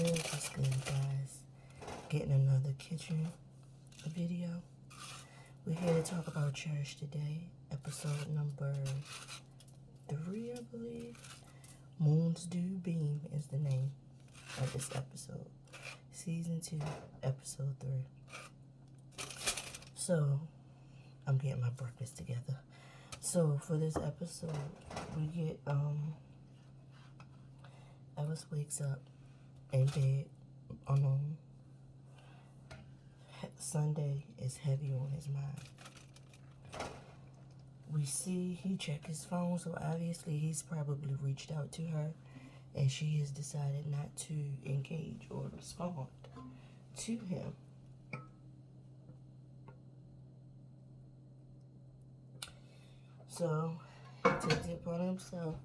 What's good, guys? Getting another kitchen video. We're here to talk about Cherish today. Episode number 3, I believe. Moon's Dew Beam is the name of this episode. Season 2, episode 3. So, I'm getting my breakfast together. So, for this episode, we get, Ellis wakes up in bed on Sunday is heavy on his mind. We see he checked his phone, so obviously he's probably reached out to her, and she has decided not to engage or respond to him. So he takes it upon himself.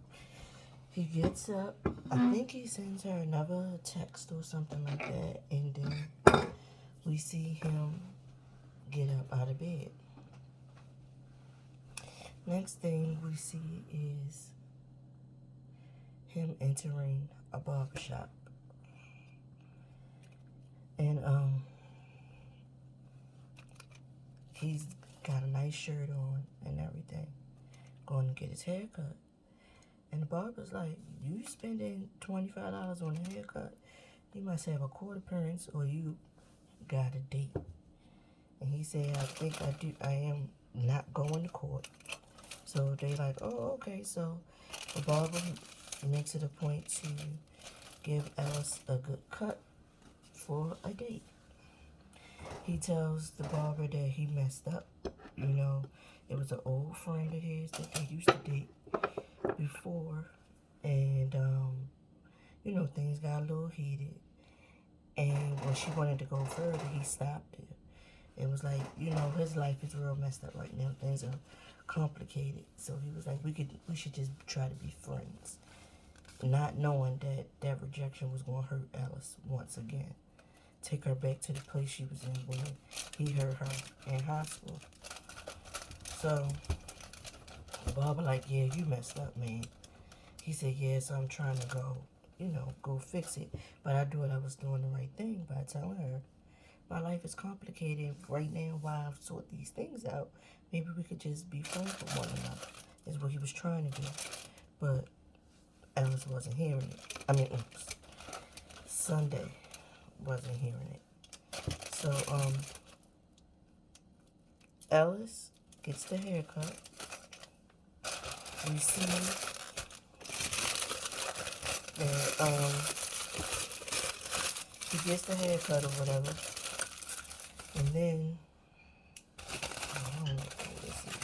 He gets up. I think he sends her another text or something like that, and then we see him get up out of bed. Next thing we see is him entering a barbershop. And he's got a nice shirt on and everything. Going to get his hair cut. And the barber's like, you spending $25 on a haircut? You must have a court appearance or you got a date. And he said, I think I am not going to court. So they like, oh, okay. So the barber makes it a point to give Alice a good cut for a date. He tells the barber that he messed up. You know, it was an old friend of his that they used to date before, and you know, things got a little heated, and when she wanted to go further, he stopped her. It was like, you know, his life is real messed up right now. Things are complicated, so he was like, we should just try to be friends, not knowing that rejection was going to hurt Alice once again, take her back to the place she was in when he hurt her in hospital. So the barber like, yeah, you messed up, man. He said, yeah, so I'm trying to go fix it. But I thought I was doing the right thing by telling her my life is complicated right now while I've sort these things out. Maybe we could just be friends with one another, is what he was trying to do. But Alice wasn't hearing it. Sunday wasn't hearing it. So, Alice gets the haircut. We see that he gets the haircut or whatever, and then I don't know what this is.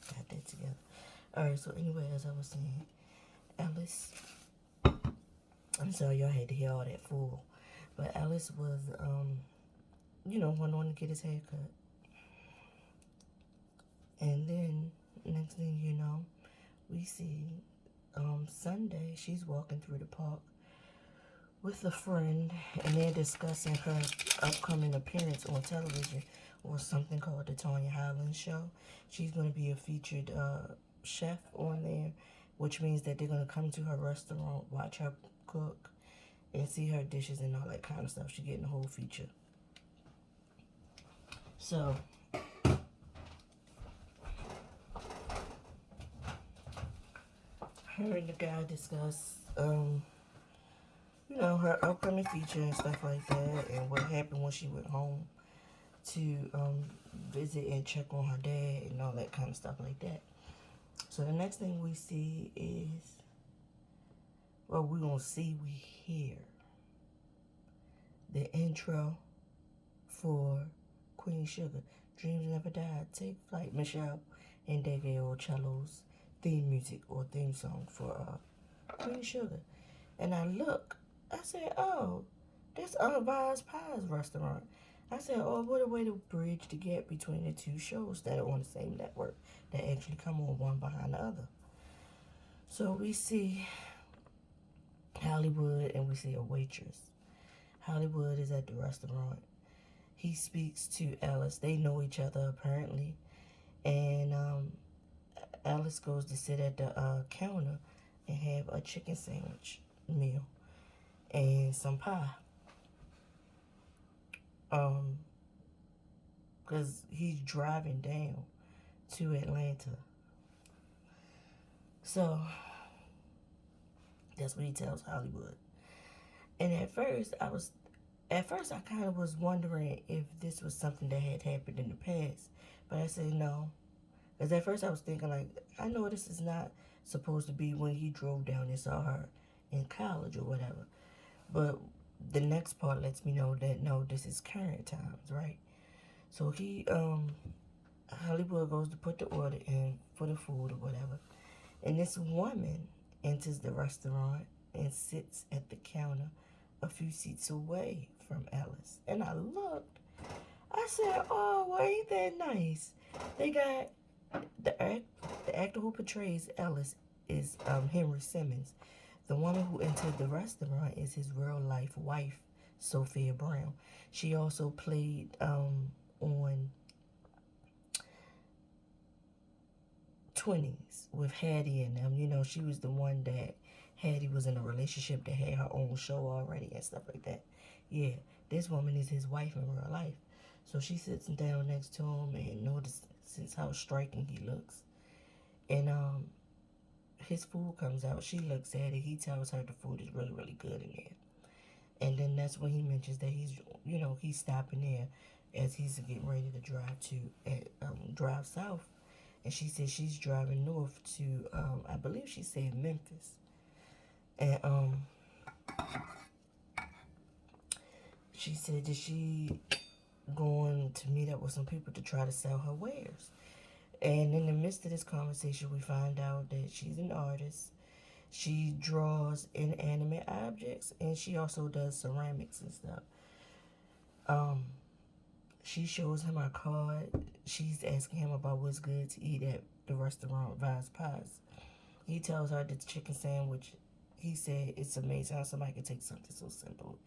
Got that together. Alright, so anyway, as I was saying, Alice, I'm sorry y'all had to hear all that fool, but Alice was, went on to get his hair cut. And then, next thing you know, we see, Sunday, she's walking through the park with a friend, and they're discussing her upcoming appearance on television, or something called the Tanya Highland Show. She's going to be a featured, chef on there, which means that they're going to come to her restaurant, watch her cook, and see her dishes and all that kind of stuff. She's getting the whole feature. So, her and the guy discuss, her upcoming feature and stuff like that, and what happened when she went home to visit and check on her dad and all that kind of stuff like that. So the next thing we see is, we hear the intro for Queen Sugar. Dreams Never Die, Take Flight, Michelle and David Cello's theme music or theme song for Queen Sugar. And I said, oh, that's Unbiased Pies restaurant. I said, oh, what a way to bridge the gap between the two shows that are on the same network that actually come on one behind the other. So we see Hollywood and we see a waitress. Hollywood is at the restaurant. He speaks to Alice. They know each other apparently, and Alice goes to sit at the counter and have a chicken sandwich meal and some pie. Because he's driving down to Atlanta. So that's what he tells Hollywood. And at first I kind of was wondering if this was something that had happened in the past, but I said no. Because at first I was thinking, like, I know this is not supposed to be when he drove down and saw her in college or whatever. But the next part lets me know that, no, this is current times, right? So Hollywood goes to put the order in for the food or whatever. And this woman enters the restaurant and sits at the counter a few seats away from Alice. And I looked. I said, oh, well, ain't that nice? They got the actor who portrays Ellis is Henry Simmons. The woman who entered the restaurant is his real life wife, Sophia Brown. She also played on 20s with Hattie and them. You know, she was the one that Hattie was in a relationship that had her own show already and stuff like that. Yeah, this woman is his wife in real life. So she sits down next to him and notices how striking he looks. And his food comes out. She looks at it. He tells her the food is really, really good in there. And then that's when he mentions that he's stopping there as he's getting ready to drive south. And she says she's driving north to, I believe she said Memphis. And she said that she going to meet up with some people to try to sell her wares. And in the midst of this conversation, we find out that she's an artist. She draws inanimate objects, and she also does ceramics and stuff. She shows him her card. She's asking him about what's good to eat at the restaurant Vaz Paz. He tells her that the chicken sandwich, he said it's amazing how somebody can take something so simple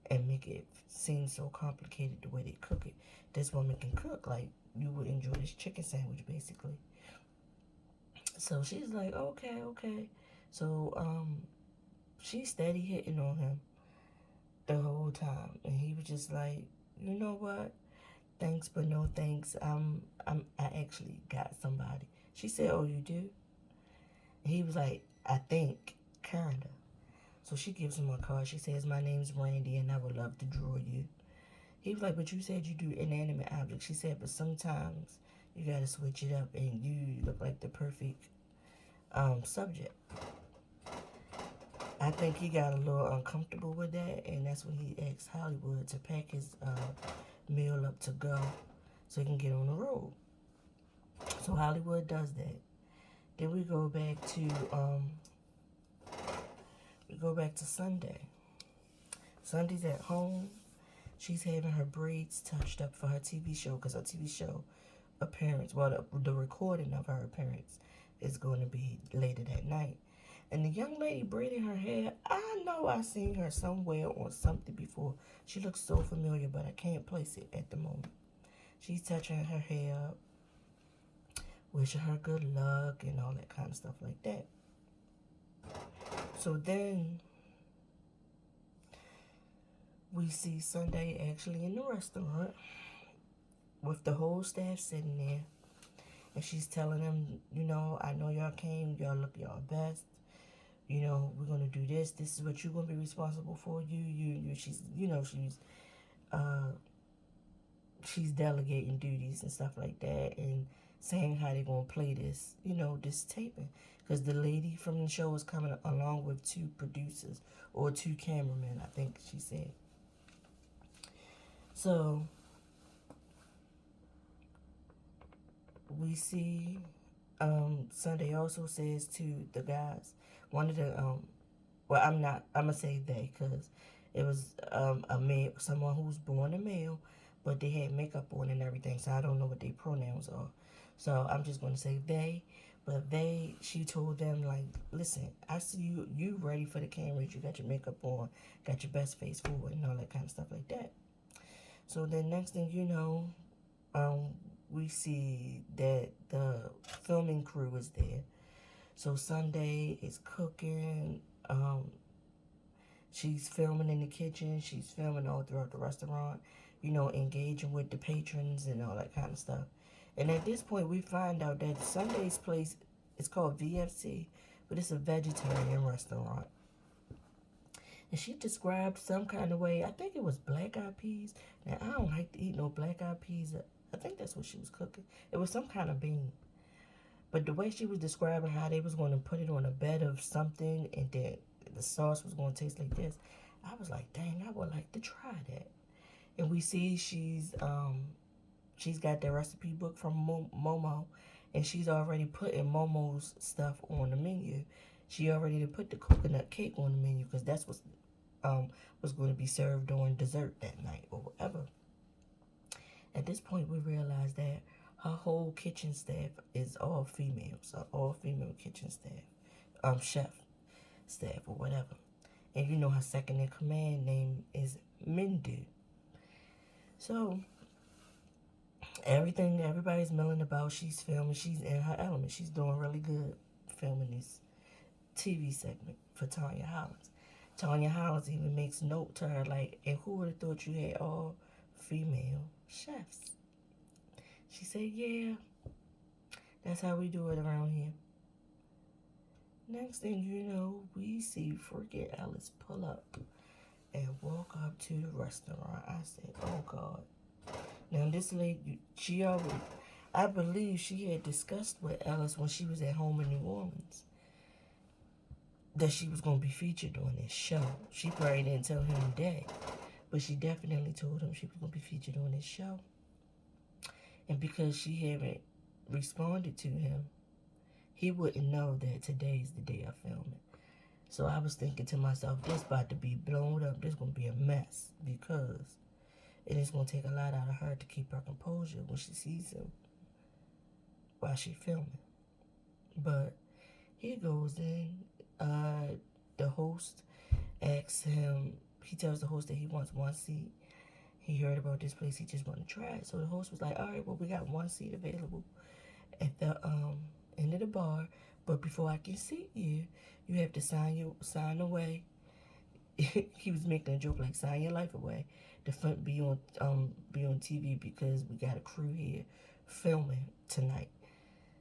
and make it seem so complicated the way they cook it. This woman can cook. Like, you would enjoy this chicken sandwich, basically. So she's like, okay. So, she's steady hitting on him the whole time. And he was just like, you know what? Thanks, but no thanks. I actually got somebody. She said, oh, you do? And he was like, I think, kinda. So she gives him a card. She says, my name's Randy, and I would love to draw you. He was like, but you said you do inanimate objects. She said, but sometimes you got to switch it up, and you look like the perfect subject. I think he got a little uncomfortable with that, and that's when he asked Hollywood to pack his meal up to go so he can get on the road. So Hollywood does that. Then we go back to Sunday. Sunday's at home. She's having her braids touched up for her TV show because her TV show appearance, well, the recording of her appearance is going to be later that night. And the young lady braiding her hair, I know I've seen her somewhere on something before. She looks so familiar, but I can't place it at the moment. She's touching her hair up, wishing her good luck and all that kind of stuff like that. So then we see Sunday actually in the restaurant with the whole staff sitting there. And she's telling them, I know y'all came, y'all look y'all best. We're going to do this. This is what you're going to be responsible for. She's delegating duties and stuff like that and saying how they're going to play this, this taping. Because the lady from the show is coming along with 2 producers or 2 cameramen, I think she said. So we see Sunday also says to the guys, one of the I'm gonna say they because it was a male, someone who's born a male, but they had makeup on and everything, so I don't know what their pronouns are. So I'm just gonna say they. But she told them, like, listen, I see you ready for the cameras. You got your makeup on, got your best face forward, and all that kind of stuff like that. So then next thing you know, we see that the filming crew is there. So Sunday is cooking. She's filming in the kitchen. She's filming all throughout the restaurant, engaging with the patrons and all that kind of stuff. And at this point, we find out that Sunday's place is called VFC, but it's a vegetarian restaurant. And she described some kind of way, I think it was black eyed peas. Now, I don't like to eat no black eyed peas. I think that's what she was cooking. It was some kind of bean. But the way she was describing how they was going to put it on a bed of something and then the sauce was going to taste like this, I was like, dang, I would like to try that. And we see she's got the recipe book from Momo, and she's already putting Momo's stuff on the menu. She already put the coconut cake on the menu because that's what's was going to be served during dessert that night or whatever. At this point, we realize that her whole kitchen staff is all females, all female kitchen staff, chef staff or whatever. And her second in command name is Mindu. So everybody's milling about. She's filming. She's in her element. She's doing really good filming this TV segment for Tanya Hollins. Tanya Hollins even makes note to her like, and who would have thought you had all female chefs? She said, yeah, that's how we do it around here. Next thing you know, we see freaking Alice pull up and walk up to the restaurant. I said, oh God. Now this lady, I believe she had discussed with Alice when she was at home in New Orleans that she was going to be featured on this show. She probably didn't tell him that, but she definitely told him she was going to be featured on this show. And because she hadn't responded to him, he wouldn't know that today's the day of filming. So I was thinking to myself, this about to be blown up. This going to be a mess because it is going to take a lot out of her to keep her composure when she sees him while she's filming. But he goes in. The host asks him, he tells the host that he wants one seat. He heard about this place, he just wanted to try it. So the host was like, all right, well, we got one seat available at the end of the bar. But before I can seat you, you have to sign away. He was making a joke like, sign your life away to be on TV because we got a crew here filming tonight.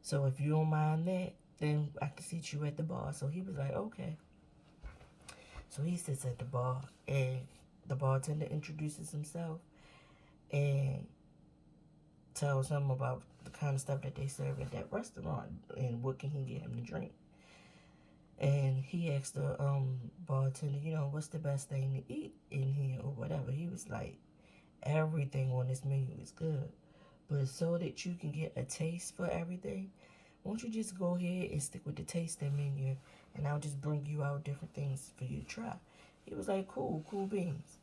So if you don't mind that, then I can seat you at the bar. So he was like, okay. So he sits at the bar, and the bartender introduces himself and tells him about the kind of stuff that they serve at that restaurant and what can he get him to drink. And he asked the bartender, what's the best thing to eat in here or whatever. He was like, everything on this menu is good. But so that you can get a taste for everything, won't you just go ahead and stick with the tasting menu, and I'll just bring you out different things for you to try. He was like, cool beans.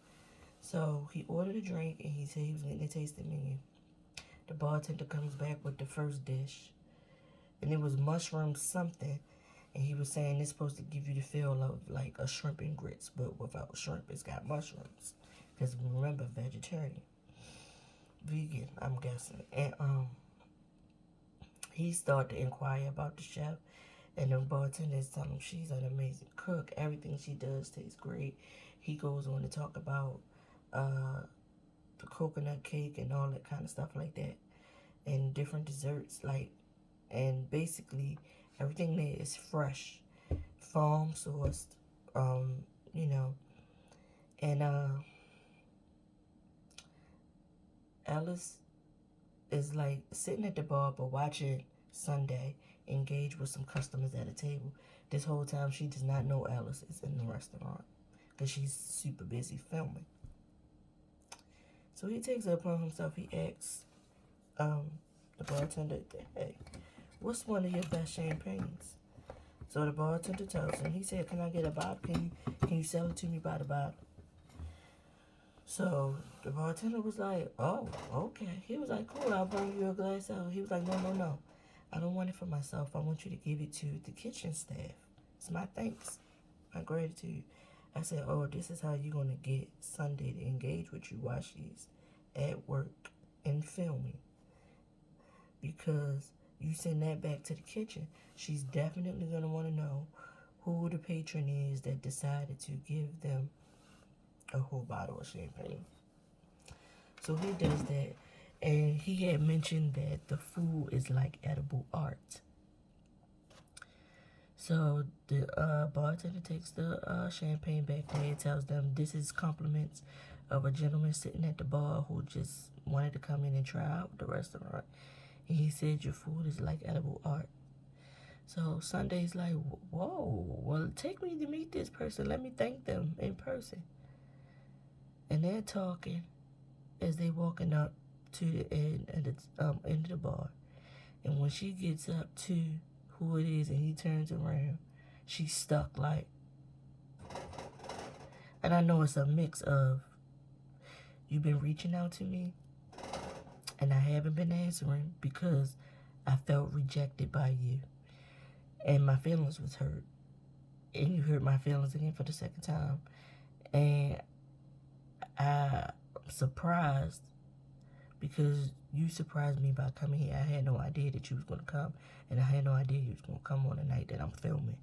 So he ordered a drink, and he said he was getting the tasting menu. The bartender comes back with the first dish, and it was mushroom something, and he was saying it's supposed to give you the feel of like a shrimp and grits, but without shrimp, it's got mushrooms. Because remember, vegetarian. Vegan, I'm guessing. And he started to inquire about the chef, and the bartender is telling him she's an amazing cook. Everything she does tastes great. He goes on to talk about the coconut cake and all that kind of stuff like that, and different desserts, and basically everything there is fresh, farm sourced, and Alice is like sitting at the bar but watching Sunday engage with some customers at a table. This whole time she does not know Alice is in the restaurant because she's super busy filming. So he takes it upon himself. He asks the bartender, hey, what's one of your best champagnes? So the bartender tells him, he said, can I get a bottle? Can you sell it to me by the bottle? So the bartender was like, oh, okay. He was like, cool, I'll bring you a glass out. He was like, no. I don't want it for myself. I want you to give it to the kitchen staff. It's my thanks, my gratitude. I said, oh, this is how you're going to get Sunday to engage with you while she's at work and filming. Because you send that back to the kitchen, she's definitely going to want to know who the patron is that decided to give them a whole bottle of champagne. So he does that. And he had mentioned that the food is like edible art. So the bartender takes the champagne back there and tells them this is compliments of a gentleman sitting at the bar who just wanted to come in and try out the restaurant. And he said your food is like edible art. So Sunday's like, whoa, well, take me to meet this person. Let me thank them in person. And they're talking as they walking up to the end of the bar. And when she gets up to who it is and he turns around, she's stuck like. And I know it's a mix of, you've been reaching out to me and I haven't been answering because I felt rejected by you. And my feelings was hurt. And you hurt my feelings again for the second time. And I'm surprised because you surprised me by coming here. I had no idea that you was going to come. And I had no idea you was going to come on the night that I'm filming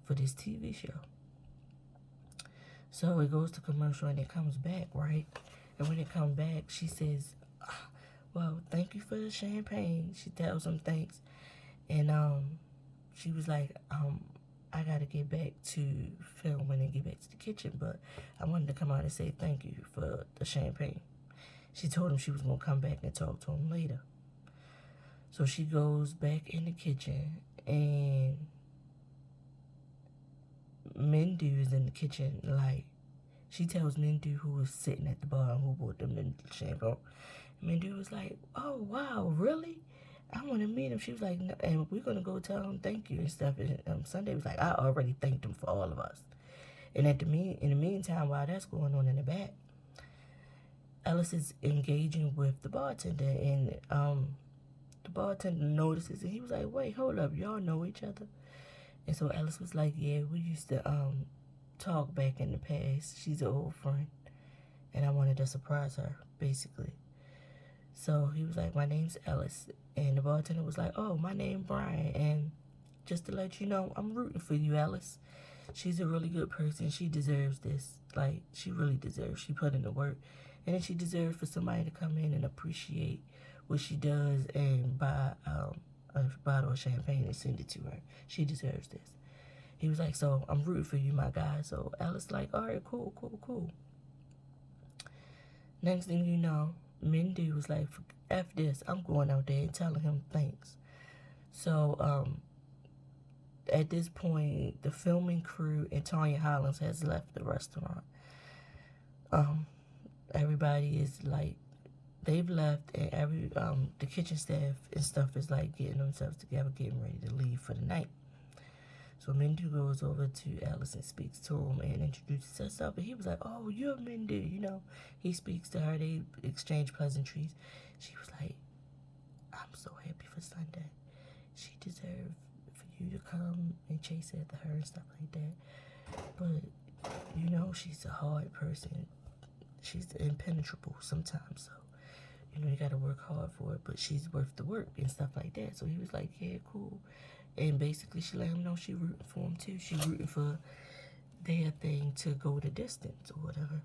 for this TV show. So it goes to commercial and it comes back, right? And when it comes back, she says, well, thank you for the champagne. She tells him thanks. And she was like, I got to get back to filming and get back to the kitchen. But I wanted to come out and say thank you for the champagne. She told him she was going to come back and talk to him later. So she goes back in the kitchen and Mindu is in the kitchen. Like, she tells Mindu who was sitting at the bar and who bought them the champagne. Mindu was like, oh, wow, really? I want to meet him. She was like, no, and we're going to go tell him thank you and stuff. And Sunday was like, I already thanked him for all of us. And in the meantime, while that's going on in the back, Ellis is engaging with the bartender, and the bartender notices, and he was like, wait, hold up, y'all know each other? And so Ellis was like, yeah, we used to talk back in the past. She's an old friend, and I wanted to surprise her, basically. So he was like, my name's Ellis, and the bartender was like, oh, my name's Brian, and just to let you know, I'm rooting for you, Ellis. She's a really good person. She deserves this. Like, she really deserves. She put in the work. And then she deserves for somebody to come in and appreciate what she does and buy a bottle of champagne and send it to her. She deserves this. He was like, so I'm rooting for you, my guy. So Alice like, all right, cool. Next thing you know, Mindy was like, F this. I'm going out there and telling him thanks. So at this point, the filming crew and Tanya Hollins has left the restaurant. Everybody is like, they've left, and the kitchen staff and stuff is like getting themselves together, getting ready to leave for the night. So Mindu goes over to Alice and speaks to him and introduces herself. And he was like, oh, you're Mindu, you know. He speaks to her. They exchange pleasantries. She was like, I'm so happy for Sunday. She deserved for you to come and chase after her and stuff like that. But, you know, she's a hard person. She's impenetrable sometimes. So, you know, you got to work hard for it. But she's worth the work and stuff like that. So he was like, yeah, cool. And basically, she let him know she rooting for him, too. She rooting for their thing to go the distance or whatever.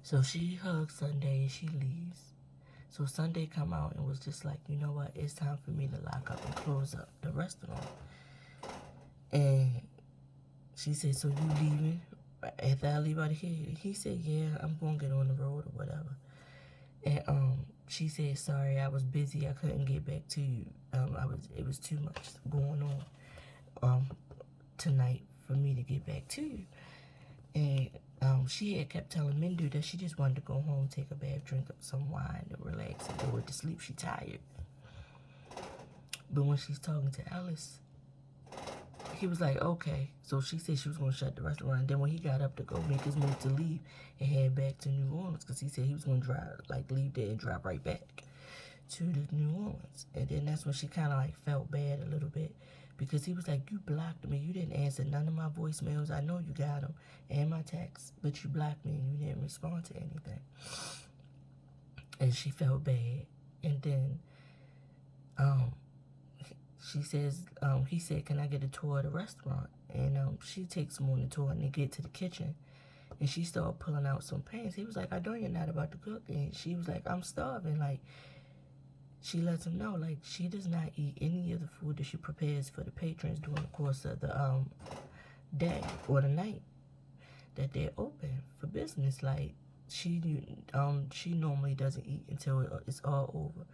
So she hugs Sunday and she leaves. So Sunday come out and was just like, you know what? It's time for me to lock up and close up the restaurant. And she said, so you leaving after I leave out of here? He said, yeah, I'm going to get on the road or whatever. And she said, sorry, I was busy. I couldn't get back to you. It was too much going on tonight for me to get back to you. And she had kept telling Mindu that she just wanted to go home, take a bath, drink up some wine, and relax and go to sleep. She tired. But when she's talking to Alice, he was like, okay. So she said she was going to shut the restaurant. And then when he got up to go make his move to leave and head back to New Orleans, because he said he was going to drive, like, leave there and drive right back. to the New Orleans. And then that's when she kind of like felt bad a little bit, because he was like, you blocked me. You didn't answer none of my voicemails. I know you got them and my texts, but you blocked me and you didn't respond to anything. And she felt bad. And then she says, he said, can I get a tour of the restaurant? And she takes him on the tour, and they get to the kitchen. And she started pulling out some pans. He was like, I know you're not about to cook. And she was like, I'm starving. Like, she lets him know, like, she does not eat any of the food that she prepares for the patrons during the course of the day or the night that they're open for business. Like, she normally doesn't eat until it's all over,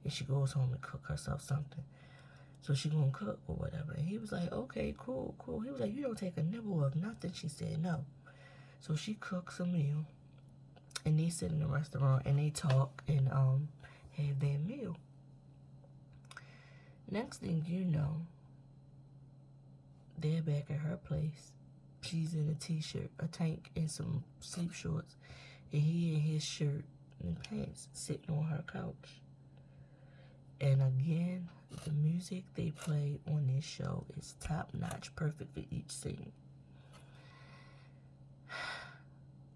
and she goes home and cook herself something. So she gonna cook or whatever. And he was like, okay, cool. He was like, you don't take a nibble of nothing. She said no. So she cooks a meal, and they sit in the restaurant and they talk and have their meal. Next thing you know, they're back at her place. She's in a t-shirt, a tank, and some sleep shorts, and he in his shirt and pants sitting on her couch. And again, the music they play on this show is top-notch, perfect for each scene.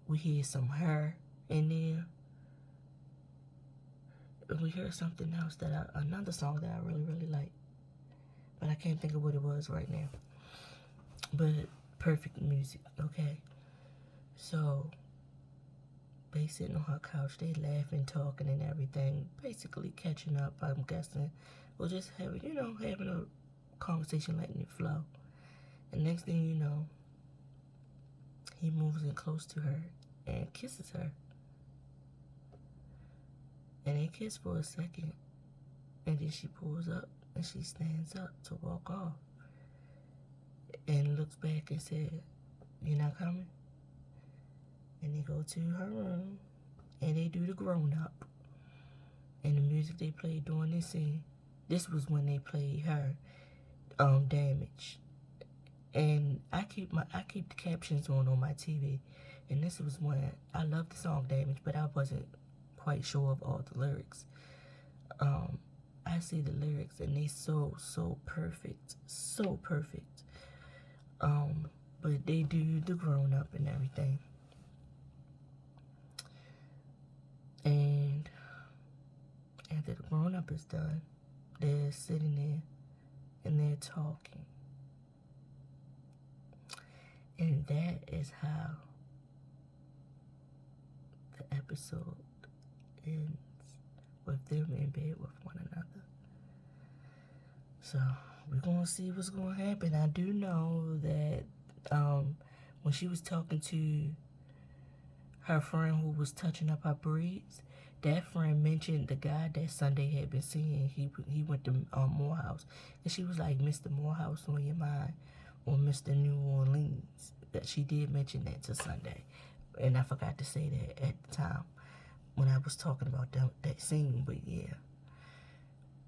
We hear some her in there. And we hear something else another song that I really, really like. But I can't think of what it was right now. But perfect music, okay? So, they sitting on her couch, they laughing, talking and everything. Basically catching up, I'm guessing. Or just having a conversation, letting it flow. And next thing you know, he moves in close to her and kisses her. And they kiss for a second. And then she pulls up and she stands up to walk off. And looks back and said, you're not coming? And they go to her room and they do the grown up. And the music they played during this scene, this was when they played her Damage. And I keep the captions on my TV. And this was when I loved the song Damage, but I wasn't quite sure of all the lyrics. I see the lyrics and they so perfect. So perfect. But they do the grown up and everything. And after the grown up is done, they're sitting there and they're talking. And that is how the episode ends, with them in bed with one another. So we're gonna see what's gonna happen. I do know that when she was talking to her friend who was touching up her braids, that friend mentioned the guy that Sunday had been seeing. He went to Morehouse, and she was like, Mr. Morehouse on your mind, or Mr. New Orleans. That she did mention that to Sunday, and I forgot to say that at the time when I was talking about that scene. But yeah,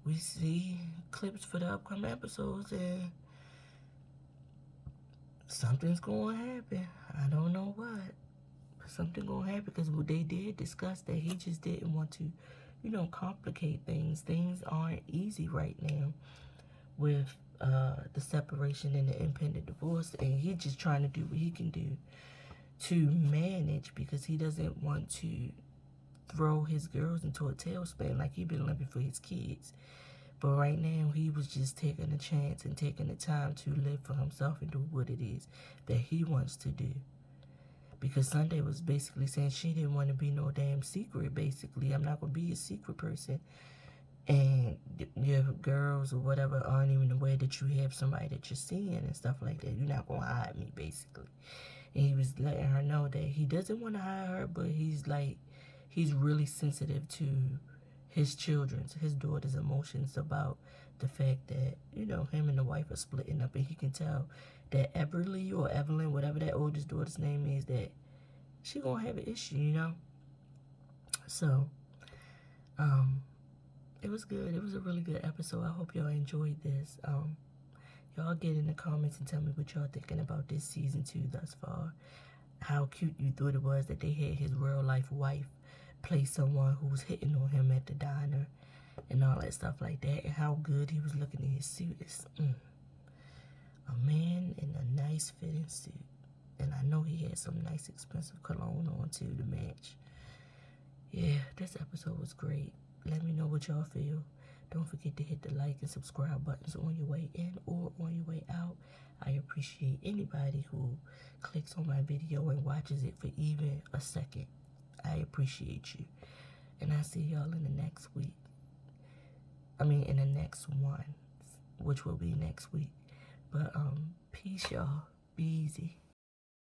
we see clips for the upcoming episodes, and something's going to happen. I don't know what. Something gonna happen, because they did discuss that he just didn't want to, complicate things. Things aren't easy right now with the separation and the impending divorce, and he's just trying to do what he can do to manage, because he doesn't want to throw his girls into a tailspin like he's been living for his kids. But right now, he was just taking a chance and taking the time to live for himself and do what it is that he wants to do. Because Sunday was basically saying she didn't want to be no damn secret, basically. I'm not going to be a secret person. And your girls or whatever aren't even aware that you have somebody that you're seeing and stuff like that. You're not going to hide me, basically. And he was letting her know that he doesn't want to hide her, but he's really sensitive to his daughter's emotions about the fact that, him and the wife are splitting up, and he can tell that Everly or Evelyn, whatever that oldest daughter's name is, that she gonna have an issue, So, it was good. It was a really good episode. I hope y'all enjoyed this. Y'all get in the comments and tell me what y'all thinking about this season 2 thus far. How cute you thought it was that they had his real life wife play someone who was hitting on him at the diner. and all that stuff like that, and how good he was looking in his suit. It's a man in a nice fitting suit. And I know he had some nice expensive cologne on too to match. Yeah, this episode was great. Let me know what y'all feel. Don't forget to hit the like and subscribe buttons on your way in or on your way out. I appreciate anybody who clicks on my video and watches it for even a second. I appreciate you. And I'll see y'all in the next week. In the next one, which will be next week. But peace, y'all. Be easy.